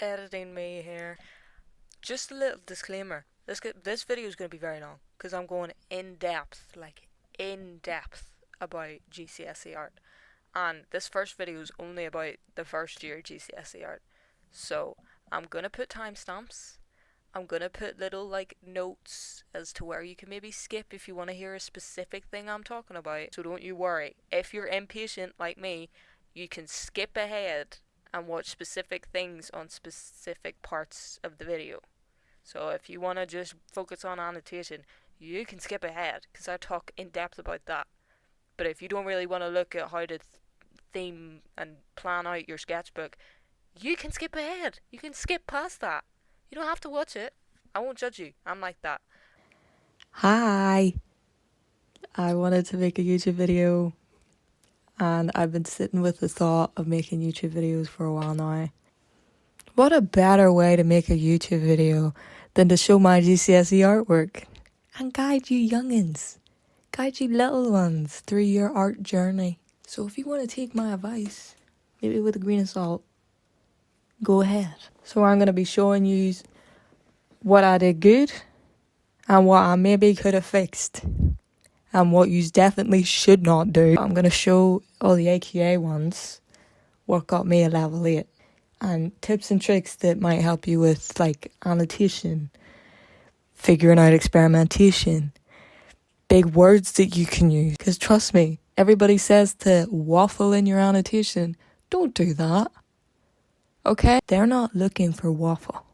editing me here. Just a little disclaimer. This video is going to be very long because I'm going in depth, like in depth about GCSE art. And this first video is only about the first year GCSE art. So I'm going to put timestamps. I'm going to put little like notes as to where you can maybe skip if you want to hear a specific thing I'm talking about. So don't you worry. If you're impatient like me, you can skip ahead and watch specific things on specific parts of the video. So if you want to just focus on annotation, you can skip ahead because I talk in depth about that. But if you don't really want to look at how to theme and plan out your sketchbook, you can skip ahead. You can skip past that. You don't have to watch it. I won't judge you. I'm like that. Hi, I wanted to make a YouTube video and I've been sitting with the thought of making YouTube videos for a while now. What a better way to make a YouTube video than to show my GCSE artwork and guide you youngins, guide you little ones through your art journey. So if you want to take my advice, maybe with a grain of salt, go ahead. So I'm going to be showing you what I did good and what I maybe could have fixed and what you definitely should not do. I'm going to show all the AQA ones, what got me a level 8, and tips and tricks that might help you with like annotation, figuring out experimentation, big words that you can use. Because trust me, everybody says to waffle in your annotation. Don't do that. Okay? They're not looking for waffle.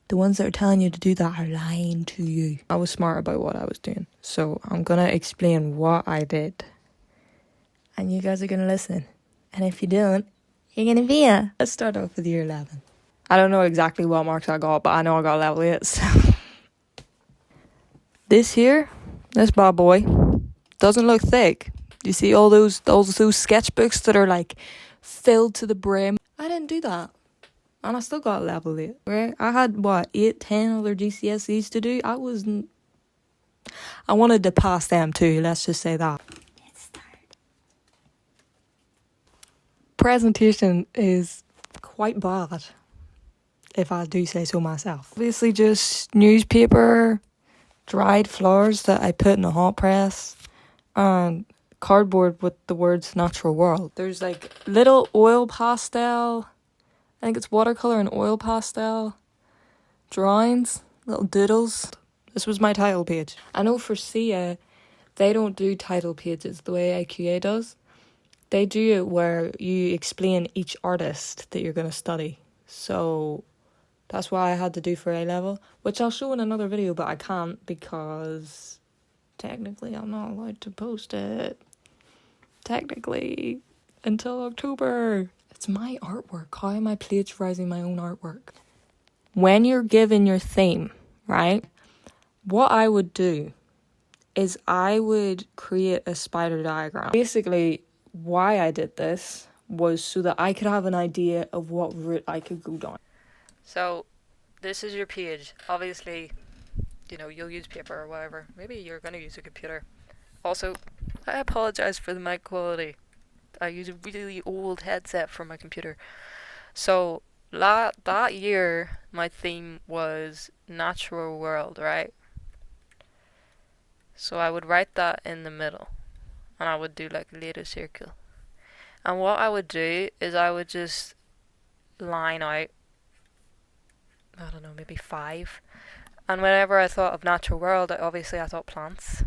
The ones that are telling you to do that are lying to you. I was smart about what I was doing. So I'm going to explain what I did. And you guys are going to listen. And if you don't, you're going to be here. Let's start off with year 11. I don't know exactly what marks I got, but I know I got level 8. So. This here, this bad boy, doesn't look thick. You see all those sketchbooks that are like filled to the brim? I didn't do that. And I still got level 8, right? I had, 8, 10 other GCSEs to do. I wanted to pass them too, let's just say that. Let's start. Presentation is quite bad, if I do say so myself. Obviously just newspaper, dried flowers that I put in a hot press, and cardboard with the words natural world. There's like little oil pastel, I think it's watercolor and oil pastel drawings, little doodles. This was my title page. I know for SIA, they don't do title pages the way AQA does. They do it where you explain each artist that you're going to study. So that's what I had to do for A level, which I'll show in another video, but I can't because technically I'm not allowed to post it. Technically, until October. It's my artwork. How am I plagiarizing my own artwork? When you're given your theme, right? What I would do is I would create a spider diagram. Basically, why I did this was so that I could have an idea of what route I could go down. So this is your page. Obviously, you'll use paper or whatever. Maybe you're going to use a computer. Also, I apologize for the mic quality. I use a really old headset for my computer. So that year, my theme was natural world, right? So I would write that in the middle, and I would do like a little circle. And what I would do is I would just line out, I don't know, maybe 5. And whenever I thought of natural world, I thought plants.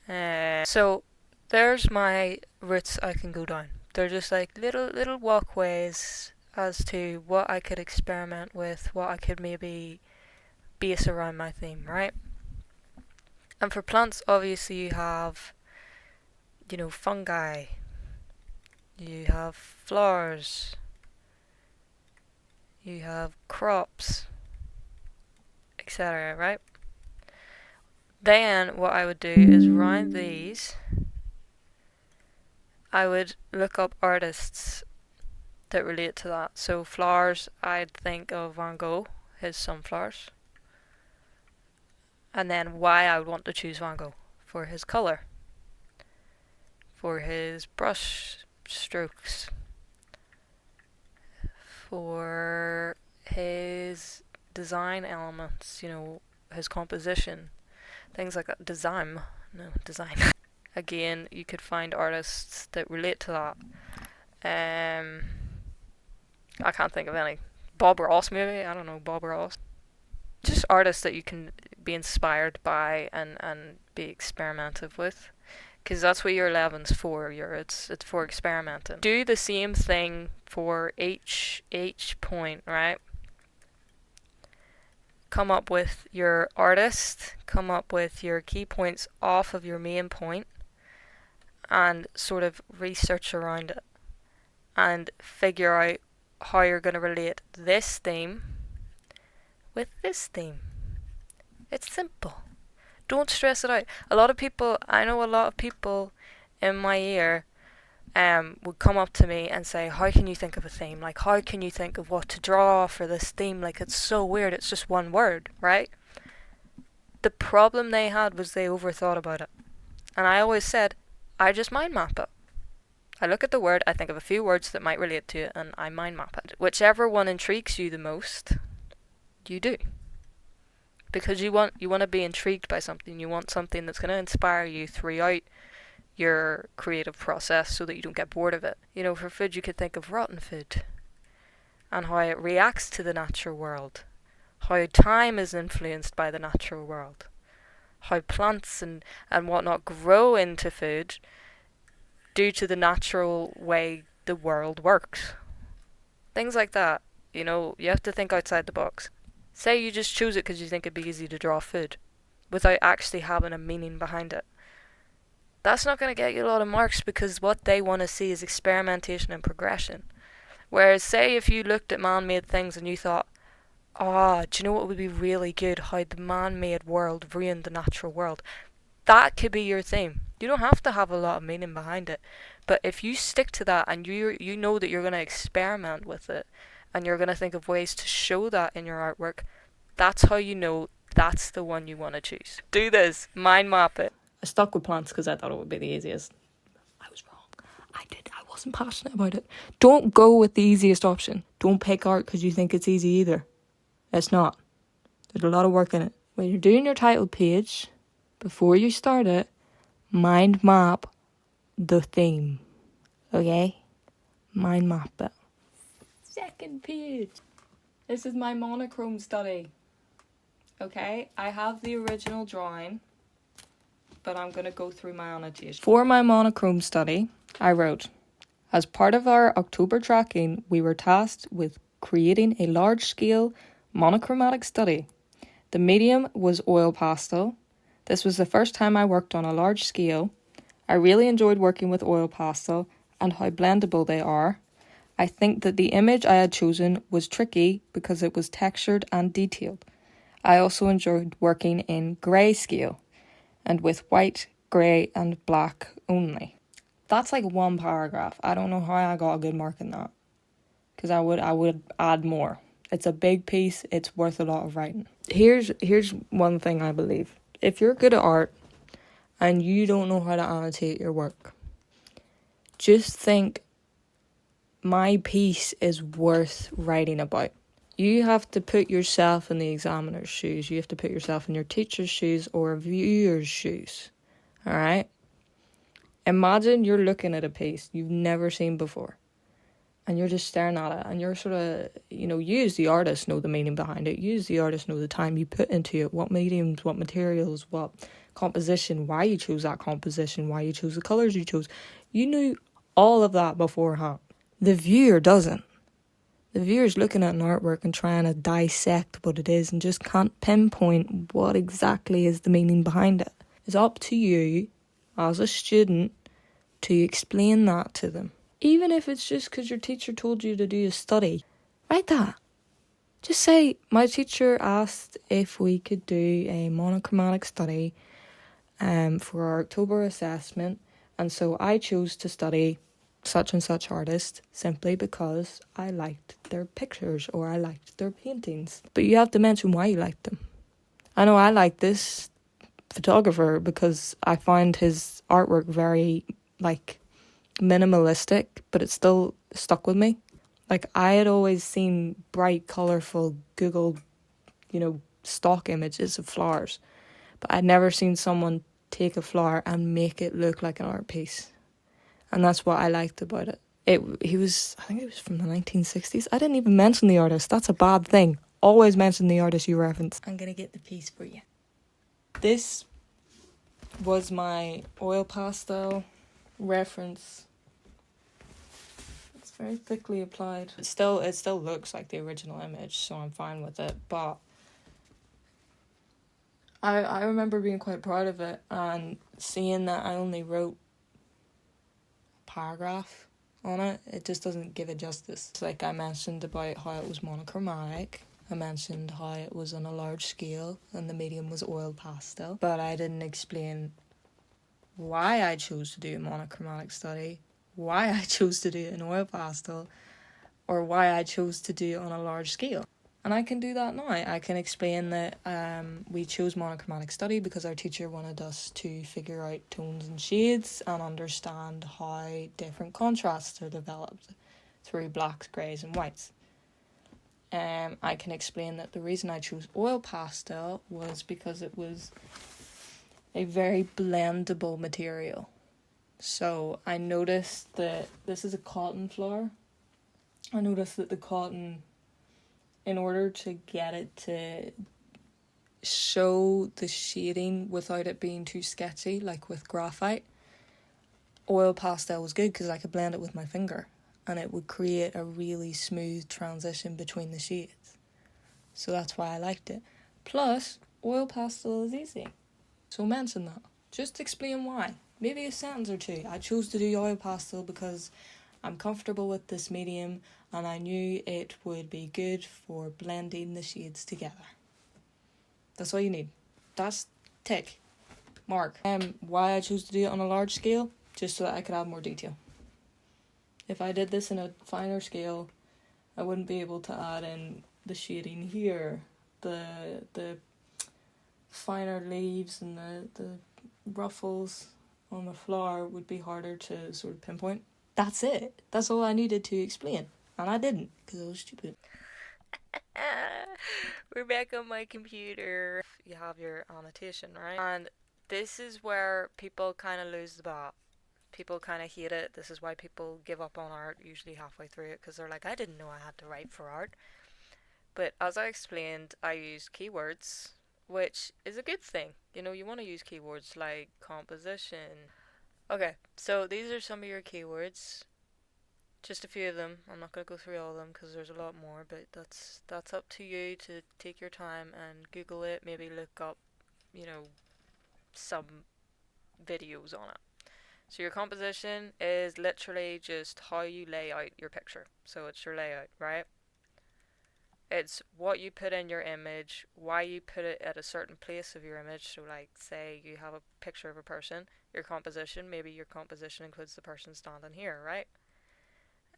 So there's my routes I can go down. They're just like little walkways as to what I could experiment with, what I could maybe base around my theme, right? And for plants, obviously you have, fungi, you have flowers, you have crops, etc., right? Then what I would do is around these, I would look up artists that relate to that. So flowers, I'd think of Van Gogh, his sunflowers. And then why I would want to choose Van Gogh: for his colour, for his brush strokes, for his design elements, his composition, things like that. Design. Again, you could find artists that relate to that. I can't think of any. Bob Ross, maybe? I don't know, Bob Ross. Just artists that you can be inspired by and be experimentative with. Because that's what year 11's for. It's for experimenting. Do the same thing for each point, right? Come up with your artist, come up with your key points off of your main point, and sort of research around it. And figure out how you're going to relate this theme with this theme. It's simple. Don't stress it out. I know a lot of people in my year would come up to me and say, how can you think of a theme? Like, how can you think of what to draw for this theme? Like, it's so weird. It's just one word, right? The problem they had was they overthought about it. And I always said, I just mind map it. I look at the word, I think of a few words that might relate to it, and I mind map it. Whichever one intrigues you the most, you do. Because you want to be intrigued by something. You want something that's going to inspire you throughout your creative process so that you don't get bored of it. For food, you could think of rotten food and how it reacts to the natural world, how time is influenced by the natural world, how plants and whatnot grow into food due to the natural way the world works. Things like that. You have to think outside the box. Say you just choose it because you think it'd be easy to draw food without actually having a meaning behind it. That's not going to get you a lot of marks because what they want to see is experimentation and progression. Whereas say if you looked at man-made things and you thought, do you know what would be really good? How the man-made world ruined the natural world. That could be your theme. You don't have to have a lot of meaning behind it. But if you stick to that and you know that you're going to experiment with it and you're going to think of ways to show that in your artwork, that's how you know that's the one you want to choose. Do this. Mind map it. I stuck with plants because I thought it would be the easiest. I was wrong. I wasn't passionate about it. Don't go with the easiest option. Don't pick art because you think it's easy either. It's not. There's a lot of work in it. When you're doing your title page, before you start it, mind map the theme. Okay? Mind map it. Second page. This is my monochrome study. Okay? I have the original drawing, but I'm going to go through my annotation. For my monochrome study, I wrote, as part of our October tracking, we were tasked with creating a large-scale monochromatic study. The medium was oil pastel. This was the first time I worked on a large scale. I really enjoyed working with oil pastel and how blendable they are. I think that the image I had chosen was tricky because it was textured and detailed. I also enjoyed working in grayscale and with white, grey and black only. That's like one paragraph. I don't know how I got a good mark in that because I would add more. It's a big piece. It's worth a lot of writing. Here's one thing I believe. If you're good at art and you don't know how to annotate your work, just think my piece is worth writing about. You have to put yourself in the examiner's shoes. You have to put yourself in your teacher's shoes or a viewer's shoes. All right? Imagine you're looking at a piece you've never seen before. And you're just staring at it. And you're sort of, you as the artist know the meaning behind it. You as the artist know the time you put into it. What mediums, what materials, what composition. Why you chose that composition. Why you chose the colours you chose. You knew all of that beforehand. The viewer doesn't. The viewer's looking at an artwork and trying to dissect what it is and just can't pinpoint what exactly is the meaning behind it. It's up to you, as a student, to explain that to them. Even if it's just because your teacher told you to do a study. Write that. Just say, my teacher asked if we could do a monochromatic study for our October assessment, and so I chose to study such and such artist simply because I liked their pictures or I liked their paintings. But you have to mention why you liked them. I know I like this photographer because I find his artwork very, minimalistic, but it still stuck with me. Like, I had always seen bright, colourful Google, stock images of flowers, but I'd never seen someone take a flower and make it look like an art piece. And that's what I liked about it. I think it was from the 1960s. I didn't even mention the artist. That's a bad thing. Always mention the artist you reference. I'm gonna get the piece for you. This was my oil pastel reference. It's very thickly applied. It still looks like the original image, so I'm fine with it. But I remember being quite proud of it and seeing that I only wrote a paragraph on it. It just doesn't give it justice. It's like I mentioned about how it was monochromatic. I mentioned how it was on a large scale and the medium was oil pastel. But I didn't explain why I chose to do a monochromatic study, why I chose to do it in oil pastel, or why I chose to do it on a large scale. And I can do that now. I can explain that we chose monochromatic study because our teacher wanted us to figure out tones and shades and understand how different contrasts are developed through blacks, greys and whites. I can explain that the reason I chose oil pastel was because it was a very blendable material. So I noticed that this is a cotton flower. I noticed that the cotton, in order to get it to show the shading without it being too sketchy, like with graphite, oil pastel was good because I could blend it with my finger and it would create a really smooth transition between the shades. So that's why I liked it. Plus, oil pastel is easy. So mention that. Just explain why. Maybe a sentence or two. I chose to do oil pastel because I'm comfortable with this medium and I knew it would be good for blending the shades together. That's all you need. That's tick. Mark. Why I chose to do it on a large scale? Just so that I could add more detail. If I did this in a finer scale, I wouldn't be able to add in the shading here, the finer leaves and the ruffles on the flower would be harder to sort of pinpoint. That's it. That's all I needed to explain. And I didn't, because I was stupid. We're back on my computer. You have your annotation, right? And this is where people kind of lose the bat. People kind of hate it. This is why people give up on art usually halfway through it because they're like, I didn't know I had to write for art. But as I explained, I used keywords, which is a good thing. You want to use keywords like composition. Okay, so these are some of your keywords. Just a few of them. I'm not going to go through all of them because there's a lot more, but that's up to you to take your time and Google it. Maybe look up, some videos on it. So your composition is literally just how you lay out your picture. So it's your layout, right? It's what you put in your image, why you put it at a certain place of your image. So like say you have a picture of a person, your composition, maybe your composition includes the person standing here, right?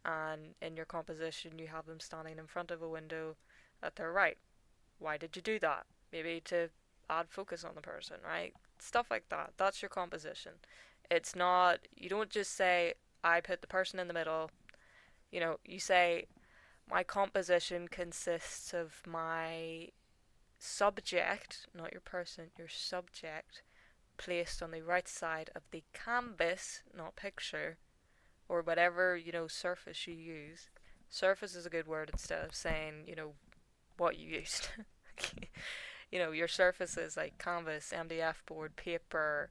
And in your composition you have them standing in front of a window at their right. Why did you do that? Maybe to add focus on the person, right? Stuff like that. That's your composition. It's not, you don't just say, I put the person in the middle. You say, my composition consists of my subject, not your person, your subject, placed on the right side of the canvas, not picture, or whatever, surface you use. Surface is a good word instead of saying, what you used. Your surfaces like canvas, MDF board, paper,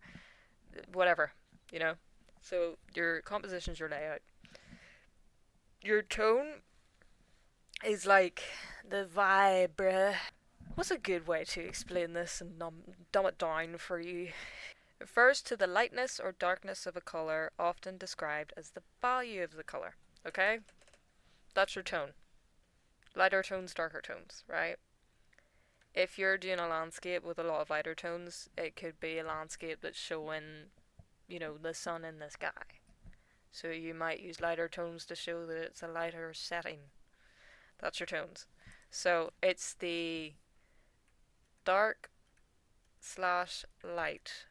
whatever, So your composition's your layout. Your tone is like the vibe. What's a good way to explain this and dumb it down for you? It refers to the lightness or darkness of a color, often described as the value of the color. Okay? That's your tone. Lighter tones, darker tones, right? If you're doing a landscape with a lot of lighter tones, it could be a landscape that's showing, the sun in the sky. So you might use lighter tones to show that it's a lighter setting. That's your tones. So it's the dark slash light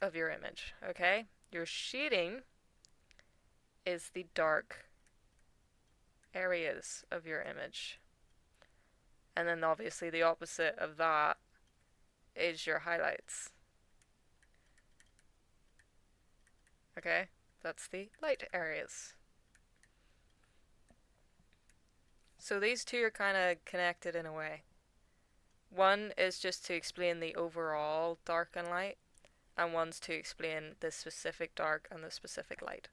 of your image, okay? Your shading is the dark areas of your image. And then obviously the opposite of that is your highlights. Okay? That's the light areas. So these two are kind of connected in a way. One is just to explain the overall dark and light, and one's to explain the specific dark and the specific light.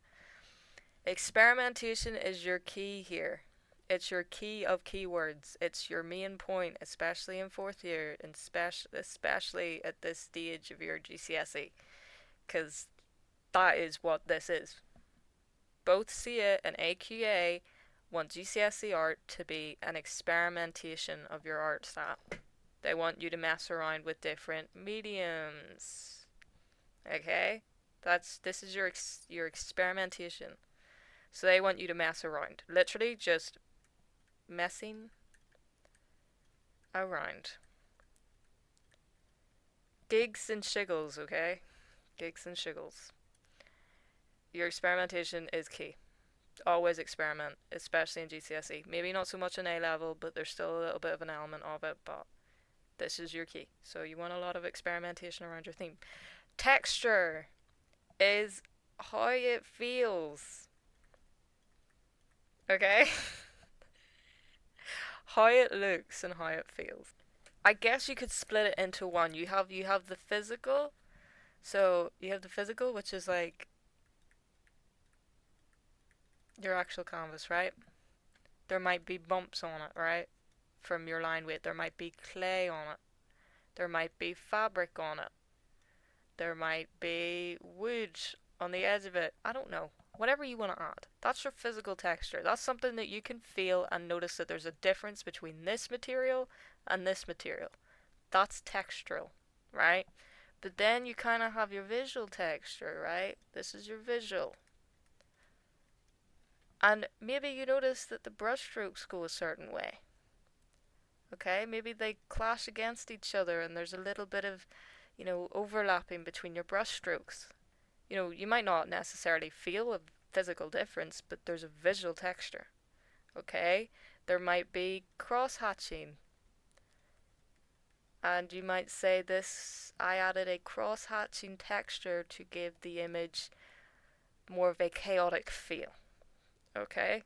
Experimentation is your key here. It's your key of keywords. It's your main point, especially in fourth year, and especially at this stage of your GCSE, because that is what this is. Both CA and AQA want GCSE art to be an experimentation of your art style. They want you to mess around with different mediums. Okay? This is your experimentation. So they want you to mess around. Literally just messing around. Gigs and shiggles, okay? Gigs and shiggles. Your experimentation is key. Always experiment, especially in GCSE. Maybe not so much in A level, but there's still a little bit of an element of it, but this is your key. So you want a lot of experimentation around your theme. Texture is how it feels. Okay? How it looks and how it feels. I guess you could split it into one. You have the physical. So you have the physical, which is like your actual canvas, right? There might be bumps on it, right? From your line weight. There might be clay on it. There might be fabric on it. There might be wood on the edge of it. I don't know. Whatever you want to add. That's your physical texture. That's something that you can feel and notice that there's a difference between this material and this material. That's textural, right? But then you kind of have your visual texture, right? This is your visual. And maybe you notice that the brushstrokes go a certain way. Okay, maybe they clash against each other and there's a little bit of, overlapping between your brushstrokes. You might not necessarily feel a physical difference, but there's a visual texture. Okay, there might be cross hatching, and you might say I added a cross hatching texture to give the image more of a chaotic feel. Okay,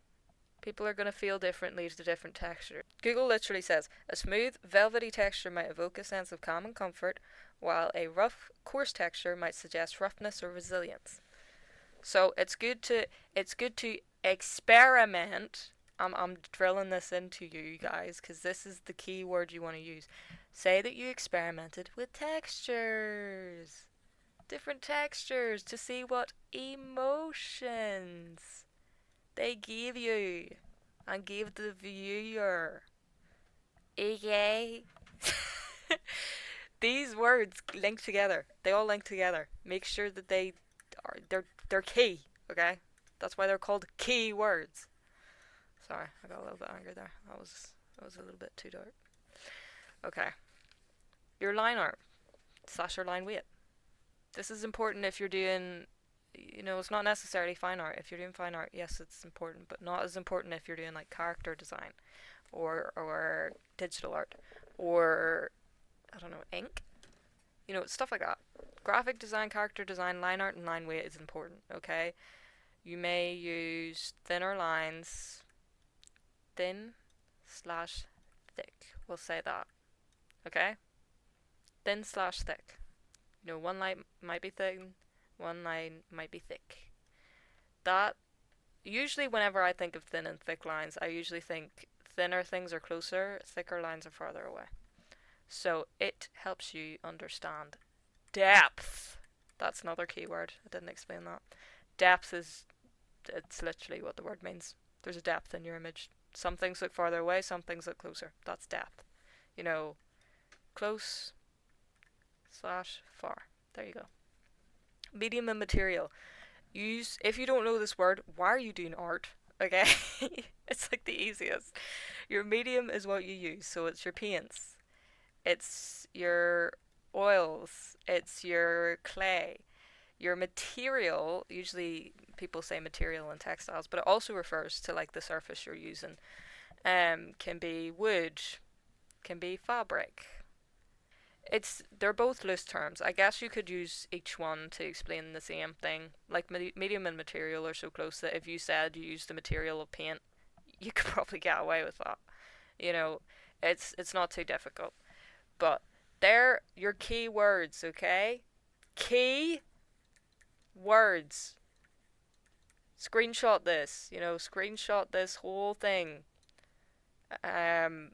people are going to feel differently to different textures. Google literally says a smooth, velvety texture might evoke a sense of calm and comfort, while a rough, coarse texture might suggest roughness or resilience. So it's good to experiment. I'm drilling this into you guys because this is the key word you want to use. Say that you experimented with textures, different textures, to see what emotions they give you and give the viewer. Okay? These words link together. They all link together. Make sure that they're key, okay? That's why they're called key words. Sorry, I got a little bit angry there. That was a little bit too dark. Okay. Your line art / your line weight. This is important if you're doing, it's not necessarily fine art. If you're doing fine art, yes, it's important, but not as important if you're doing like character design or digital art or I don't know, ink. Stuff like that. Graphic design, character design, line art, and line weight is important, okay? You may use thinner lines, thin/thick. We'll say that, okay? Thin/thick. One line might be thin, one line might be thick. That, usually whenever I think of thin and thick lines, I usually think thinner things are closer, thicker lines are farther away. So it helps you understand depth. That's another keyword. I didn't explain that. Depth it's literally what the word means. There's a depth in your image. Some things look farther away, some things look closer. That's depth. Close/far. There you go. Medium and material. If you don't know this word, why are you doing art? Okay? It's like the easiest. Your medium is what you use. So it's your paints, it's your oils, it's your clay, Your material, usually people say material in textiles, but it also refers to like the surface you're using. Can be wood, can be fabric. They're both loose terms. I guess you could use each one to explain the same thing. Like medium and material are so close that if you said you use the material of paint, you could probably get away with that. You know, it's not too difficult. But they're your key words, okay? Key words. Screenshot this whole thing. Um,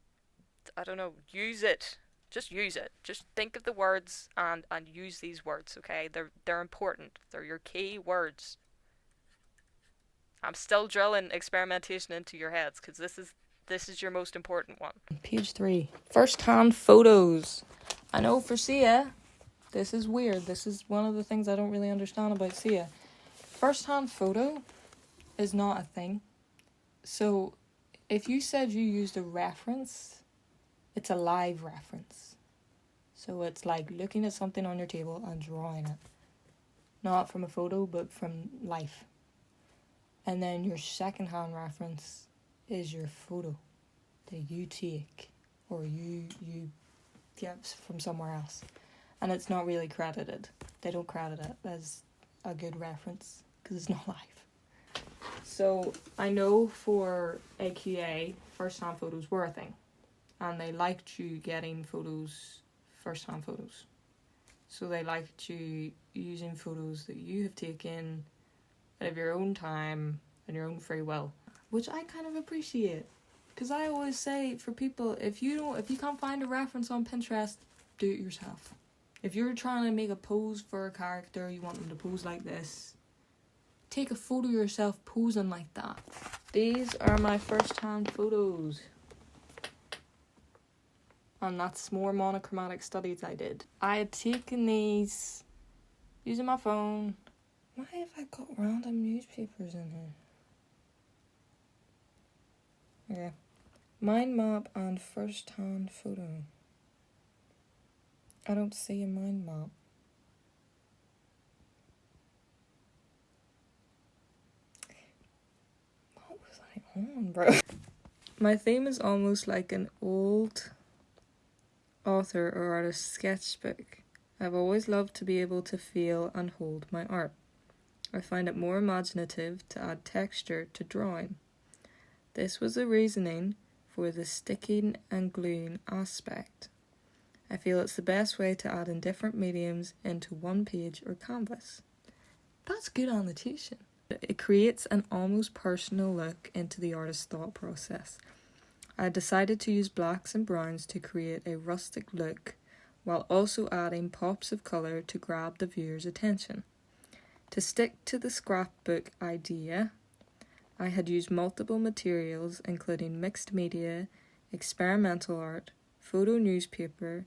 I don't know, use it. Just use it. Just think of the words and use these words, okay? They're important. They're your key words. I'm still drilling experimentation into your heads because this is your most important one. Page 3. First-hand photos. I know for Sia, this is weird. This is one of the things I don't really understand about Sia. First-hand photo is not a thing. So if you said you used a reference, it's a live reference. So it's like looking at something on your table and drawing it. Not from a photo, but from life. And then your second-hand reference is your photo that you take or you get from somewhere else. And it's not really credited. They don't credit it as a good reference because it's not live. So I know for AQA, first-hand photos were a thing. And they liked you getting photos, first-hand photos. So they liked you using photos that you have taken out of your own time and your own free will, which I kind of appreciate. Because I always say for people, if you can't find a reference on Pinterest, do it yourself. If you're trying to make a pose for a character, you want them to pose like this, take a photo of yourself posing like that. These are my first-hand photos. And that's more monochromatic studies I did. I had taken these using my phone. Why have I got random newspapers in here? Okay. Mind map and first-hand photo. I don't see a mind map. What was I on, bro? My theme is almost like an old author or artist sketchbook. I've always loved to be able to feel and hold my art. I find it more imaginative to add texture to drawing. This was the reasoning for the sticking and gluing aspect. I feel it's the best way to add in different mediums into one page or canvas. That's good annotation. It creates an almost personal look into the artist's thought process. I decided to use blacks and browns to create a rustic look while also adding pops of colour to grab the viewer's attention. To stick to the scrapbook idea, I had used multiple materials including mixed media, experimental art, newspaper,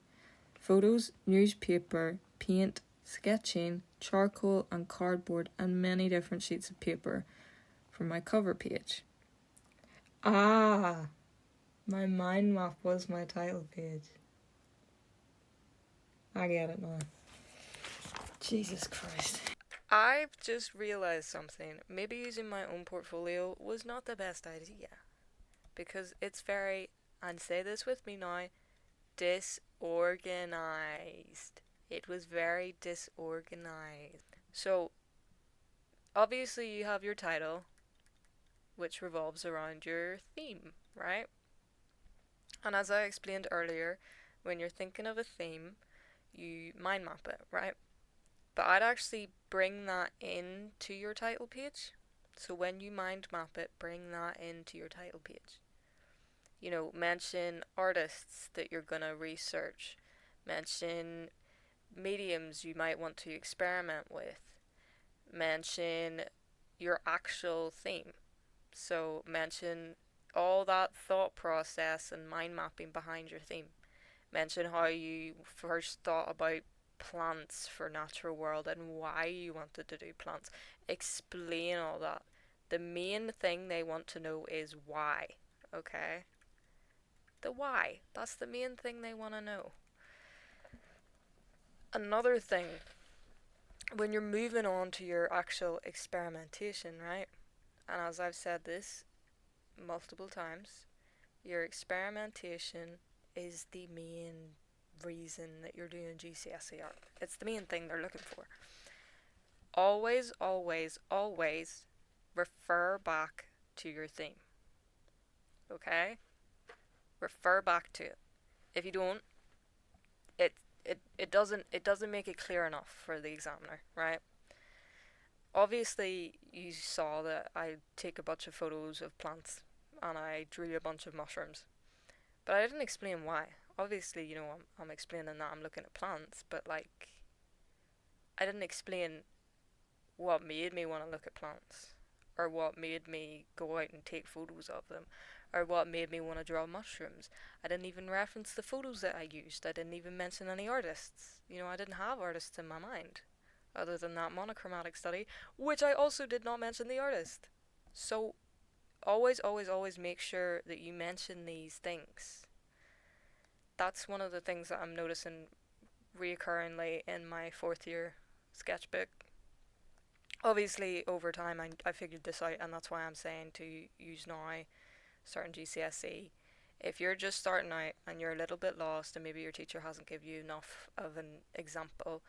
paint, sketching, charcoal and cardboard and many different sheets of paper for my cover page. My mind map was my title page. I get it now. Jesus Christ. I've just realized something. Maybe using my own portfolio was not the best idea. Because it's very, and say this with me now, disorganized. It was very disorganized. So, obviously, you have your title, which revolves around your theme, right? And as I explained earlier, when you're thinking of a theme, you mind map it, right? But I'd actually bring that into your title page. So when you mind map it, bring that into your title page. Mention artists that you're gonna research. Mention mediums you might want to experiment with. Mention your actual theme. So mention all that thought process and mind mapping behind your theme. Mention how you first thought about plants for natural world and why you wanted to do plants. Explain all that. The main thing they want to know is why, okay? The why. That's the main thing they want to know. Another thing when you're moving on to your actual experimentation, right? And as I've said this multiple times, your experimentation is the main reason that you're doing GCSE art. It's the main thing they're looking for. Always, always, always refer back to your theme. Okay? Refer back to it. If you don't, it it doesn't make it clear enough for the examiner, right? Obviously, you saw that I take a bunch of photos of plants and I drew a bunch of mushrooms, but I didn't explain why. Obviously, I'm explaining that I'm looking at plants, but like I didn't explain what made me want to look at plants, or what made me go out and take photos of them, or what made me want to draw mushrooms. I didn't even reference the photos that I used. I didn't even mention any artists. I didn't have artists in my mind, other than that monochromatic study, which I also did not mention the artist. So always, always, always make sure that you mention these things. That's one of the things that I'm noticing reoccurringly in my fourth year sketchbook. Obviously, over time, I figured this out, and that's why I'm saying to use now, starting GCSE. If you're just starting out and you're a little bit lost, and maybe your teacher hasn't given you enough of an example,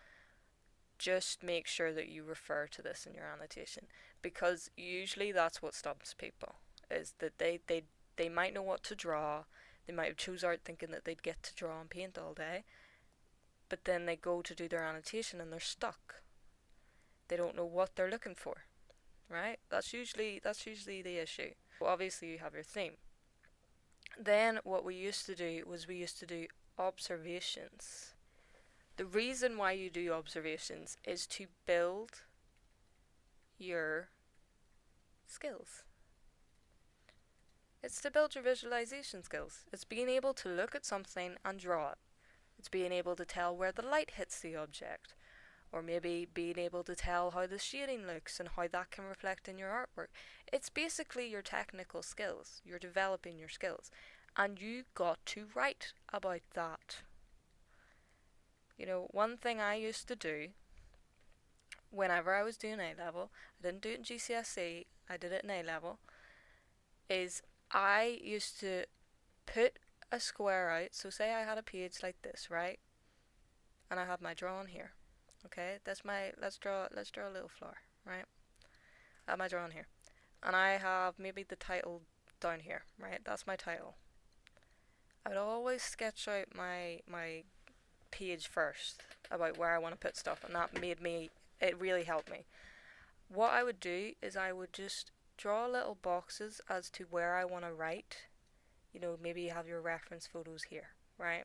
just make sure that you refer to this in your annotation, because usually that's what stops people, is that they might know what to draw. They might have chose art thinking that they'd get to draw and paint all day, but then they go to do their annotation and they're stuck. They don't know what they're looking for, right? That's usually the issue. Well, obviously you have your theme. Then what we used to do was we used to do observations. The reason why you do observations is to build your skills. It's to build your visualization skills. It's being able to look at something and draw it. It's being able to tell where the light hits the object, or maybe being able to tell how the shading looks and how that can reflect in your artwork. It's basically your technical skills. You're developing your skills. And you got to write about that. One thing I used to do whenever I was doing A level, I didn't do it in GCSE, I did it in A level, is I used to put a square out. So say I had a page like this, right? And I have my drawing here. Okay, that's my let's draw a little flower, right? I have my drawing here. And I have maybe the title down here, right? That's my title. I would always sketch out my page first about where I want to put stuff, and it really helped me. What I would do is I would just draw little boxes as to where I want to write. Maybe you have your reference photos here, right?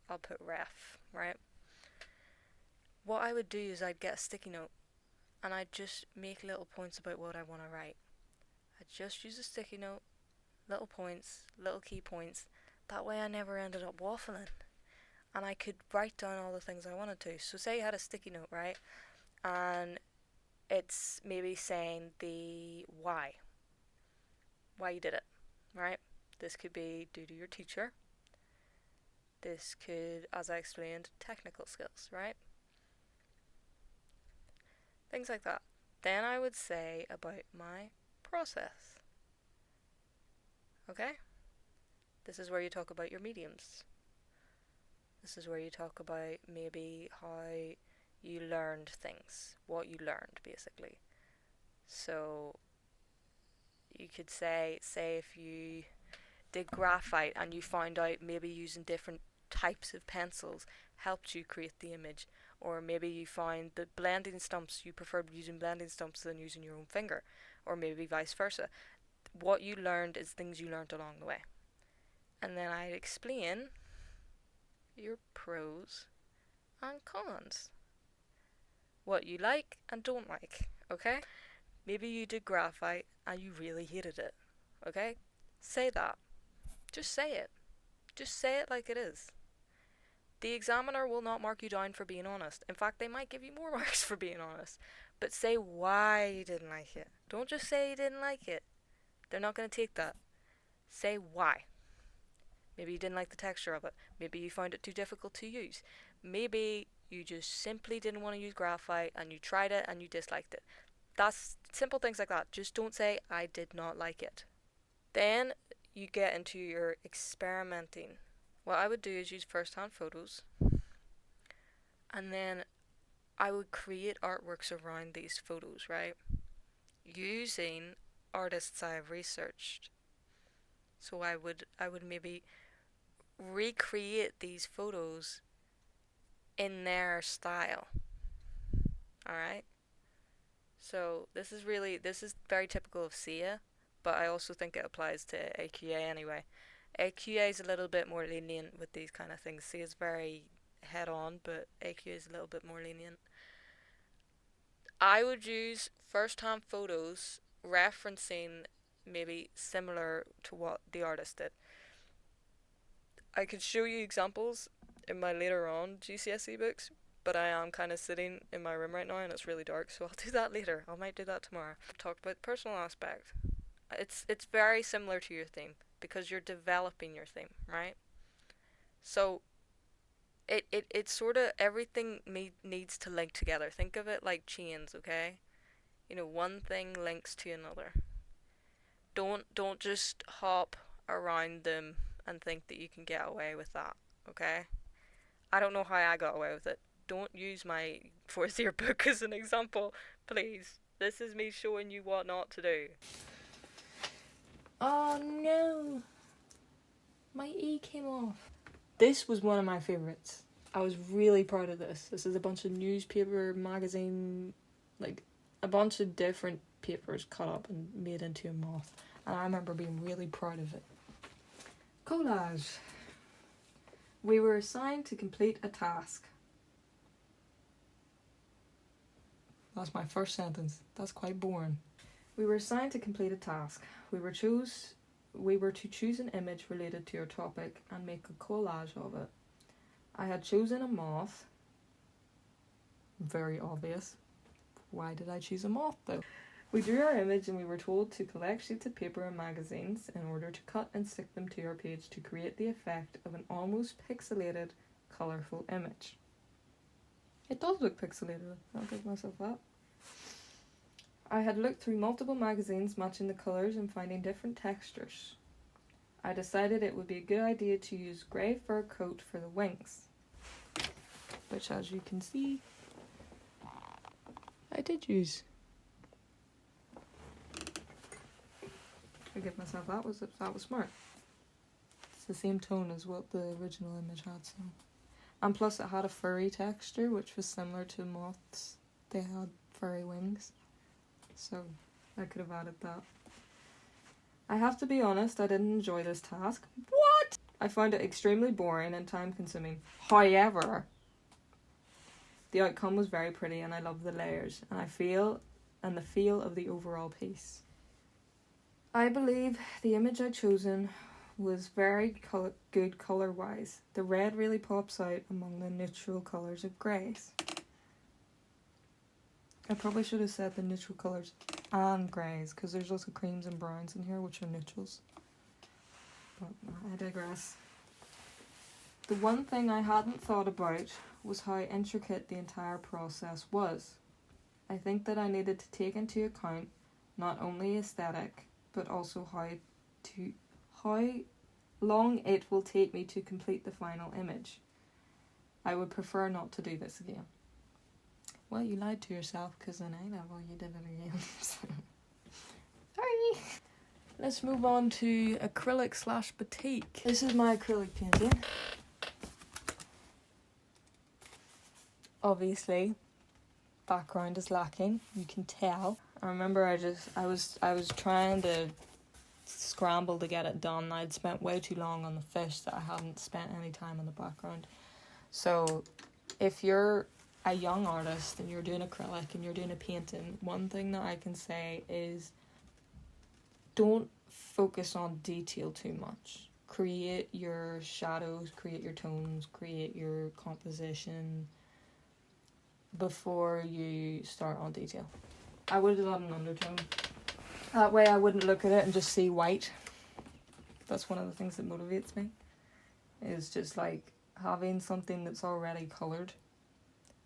I'll put ref, right? What I would do is I'd get a sticky note and I'd just make little points about what I want to write. I'd just use a sticky note, little points, little key points. That way I never ended up waffling. And I could write down all the things I wanted to. So say you had a sticky note, right? And it's maybe saying the why you did it, right? This could be due to your teacher. This could, as I explained, technical skills, right? Things like that. Then I would say about my process. Okay? This is where you talk about your mediums. This is where you talk about maybe how you learned things, what you learned basically. So you could say if you did graphite and you found out maybe using different types of pencils helped you create the image, or maybe you found that blending stumps, you preferred using blending stumps than using your own finger, or maybe vice versa. What you learned is things you learned along the way. And then I'd explain your pros and cons, what you like and don't like, okay? Maybe you did graphite and you really hated it, okay? Say that. Just say it. Just say it like it is. The examiner will not mark you down for being honest. In fact, they might give you more marks for being honest. But say why you didn't like it. Don't just say you didn't like it. They're not going to take that. Say why. Maybe you didn't like the texture of it. Maybe you found it too difficult to use. Maybe you just simply didn't want to use graphite and you tried it and you disliked it. That's simple things like that. Just don't say, I did not like it. Then you get into your experimenting. What I would do is use first hand photos, and then I would create artworks around these photos, right? Using artists I have researched. So I would maybe recreate these photos in their style. Alright? So this is very typical of SIA, but I also think it applies to AQA anyway. AQA is a little bit more lenient with these kind of things. SIA is very head on, but AQA is a little bit more lenient. I would use first hand photos referencing maybe similar to what the artist did. I could show you examples in my later on GCSE books, but I am kind of sitting in my room right now and it's really dark, so I'll do that later. I might do that tomorrow. I've talked about the personal aspect. It's very similar to your theme because you're developing your theme, right? So it's sort of everything needs to link together. Think of it like chains, okay? You know, one thing links to another. Don't just hop around them and think that you can get away with that, okay? I don't know how I got away with it. Don't use my fourth year book as an example, please. This is me showing you what not to do. Oh no! My E came off. This was one of my favourites. I was really proud of this. This is a bunch of newspaper, magazine, like a bunch of different papers cut up and made into a moth. And I remember being really proud of it. Collage. We were assigned to complete a task. That's my first sentence. That's quite boring. We were assigned to complete a task. We were to choose an image related to your topic and make a collage of it. I had chosen a moth. Very obvious. Why did I choose a moth though? We drew our image and we were told to collect sheets of paper and magazines in order to cut and stick them to our page to create the effect of an almost pixelated, colourful image. It does look pixelated, I'll give myself that. I had looked through multiple magazines matching the colours and finding different textures. I decided it would be a good idea to use grey fur coat for the wings, which as you can see, I did use. I give myself that was smart. It's the same tone as what the original image had, so. And plus it had a furry texture, which was similar to moths. They had furry wings. So I could have added that. I have to be honest, I didn't enjoy this task. What? I found it extremely boring and time consuming. However, the outcome was very pretty and I love the layers and the feel of the overall piece. I believe the image I'd chosen was very good colour-wise. The red really pops out among the neutral colours of greys. I probably should have said the neutral colours and greys, because there's also creams and browns in here, which are neutrals. But I digress. The one thing I hadn't thought about was how intricate the entire process was. I think that I needed to take into account not only aesthetic, but also how long it will take me to complete the final image. I would prefer not to do this again. Well, you lied to yourself because in A-level you did it again. Sorry. Let's move on to acrylic / batik. This is my acrylic painting. Obviously, background is lacking. You can tell. I remember I was trying to scramble to get it done. I'd spent way too long on the fish that I hadn't spent any time on the background. So, if you're a young artist and you're doing acrylic and you're doing a painting, one thing that I can say is don't focus on detail too much. Create your shadows, create your tones, create your composition before you start on detail. I would have done an undertone. That way I wouldn't look at it and just see white. That's one of the things that motivates me. Is just like having something that's already coloured.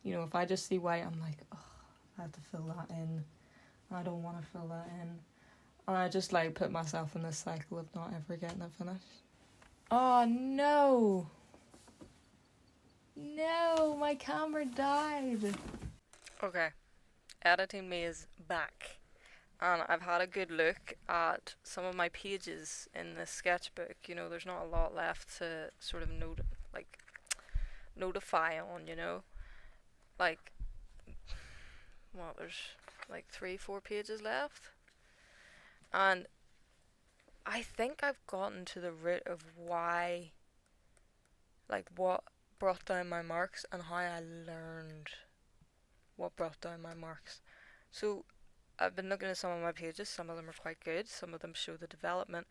You know, if I just see white, I'm like, oh, I have to fill that in. I don't want to fill that in. And I just like put myself in this cycle of not ever getting it finished. Oh no! No, my camera died. Okay, editing me is back. And I've had a good look at some of my pages in this sketchbook. You know, there's not a lot left to sort of notify on, you know? Like, well, there's like 3-4 pages left. And I think I've gotten to the root of why, like, what brought down my marks and how I learned what brought down my marks. So I've been looking at some of my pages, some of them are quite good, some of them show the development,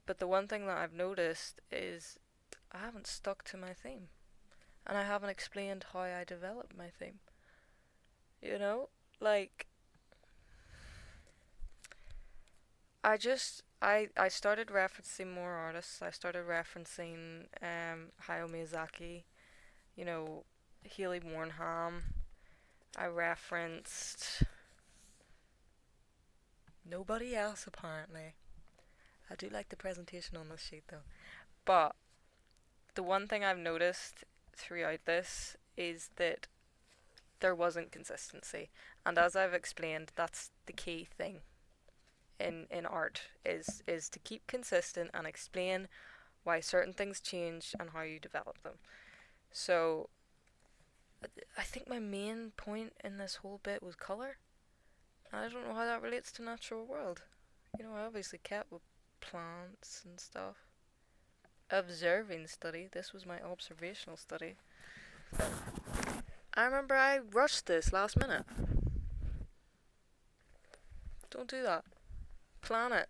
but the one thing that I've noticed is I haven't stuck to my theme, and I haven't explained how I developed my theme. You know? Like, I started referencing more artists. I started referencing Hayao Miyazaki, you know, Healy Warnham. I referenced nobody else apparently. I do like the presentation on this sheet though. But the one thing I've noticed throughout this is that there wasn't consistency. And as I've explained, that's the key thing in art is to keep consistent and explain why certain things change and how you develop them. So I think my main point in this whole bit was colour. I don't know how that relates to natural world. You know, I obviously kept with plants and stuff. Observing study. This was my observational study. I remember I rushed this last minute. Don't do that. Plan it.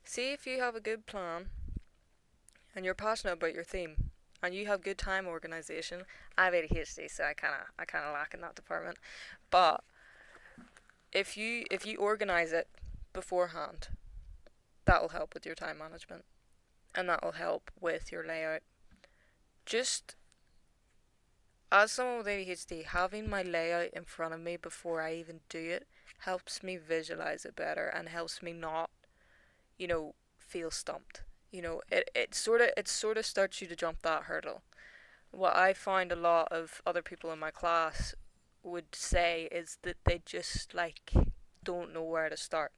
See if you have a good plan and you're passionate about your theme and you have good time organization. I have ADHD, so I kind of lack in that department. But if you organize it beforehand, that will help with your time management and that will help with your layout. Just as someone with ADHD, having my layout in front of me before I even do it helps me visualize it better and helps me not, you know, feel stumped. You know, it sort of starts you to jump that hurdle. What I find a lot of other people in my class would say is that they just like don't know where to start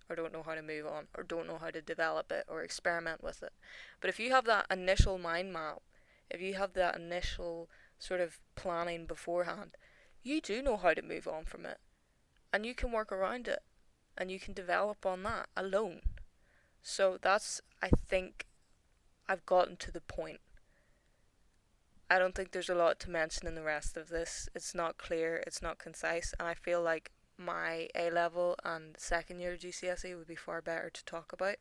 or don't know how to move on or don't know how to develop it or experiment with it. But if you have that initial mind map, if you have that initial sort of planning beforehand, you do know how to move on from it and you can work around it and you can develop on that alone. So that's, I think, I've gotten to the point. I don't think there's a lot to mention in the rest of this. It's not clear, it's not concise, and I feel like my A level and second year GCSE would be far better to talk about.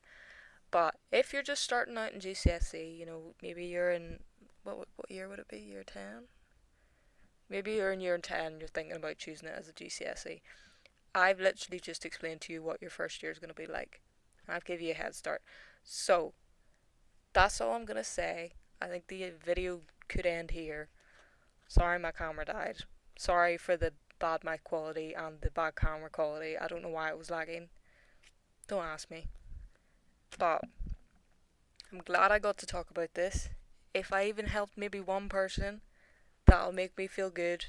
But if you're just starting out in GCSE, you know, maybe you're in what year would it be? Year 10? Maybe you're in year 10 and you're thinking about choosing it as a GCSE. I've literally just explained to you what your first year is going to be like. I've given you a head start. So, that's all I'm going to say. I think the video could end here. Sorry my camera died. Sorry for the bad mic quality and the bad camera quality. I don't know why it was lagging. Don't ask me. But I'm glad I got to talk about this. If I even helped maybe one person, that'll make me feel good.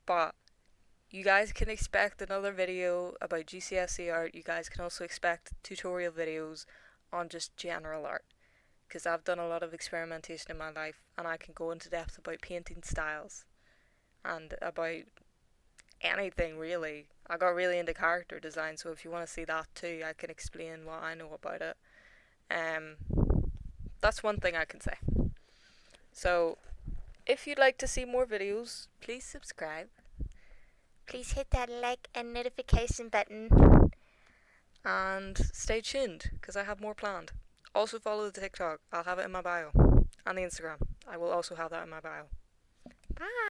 But you guys can expect another video about GCSE art. You guys can also expect tutorial videos on just general art. Because I've done a lot of experimentation in my life and I can go into depth about painting styles and about anything really. I got really into character design, so if you want to see that too, I can explain what I know about it. Um, that's one thing I can say. So, if you'd like to see more videos, please subscribe. Please hit that like and notification button. And stay tuned, because I have more planned. Also follow the TikTok. I'll have it in my bio. And the Instagram. I will also have that in my bio. Bye!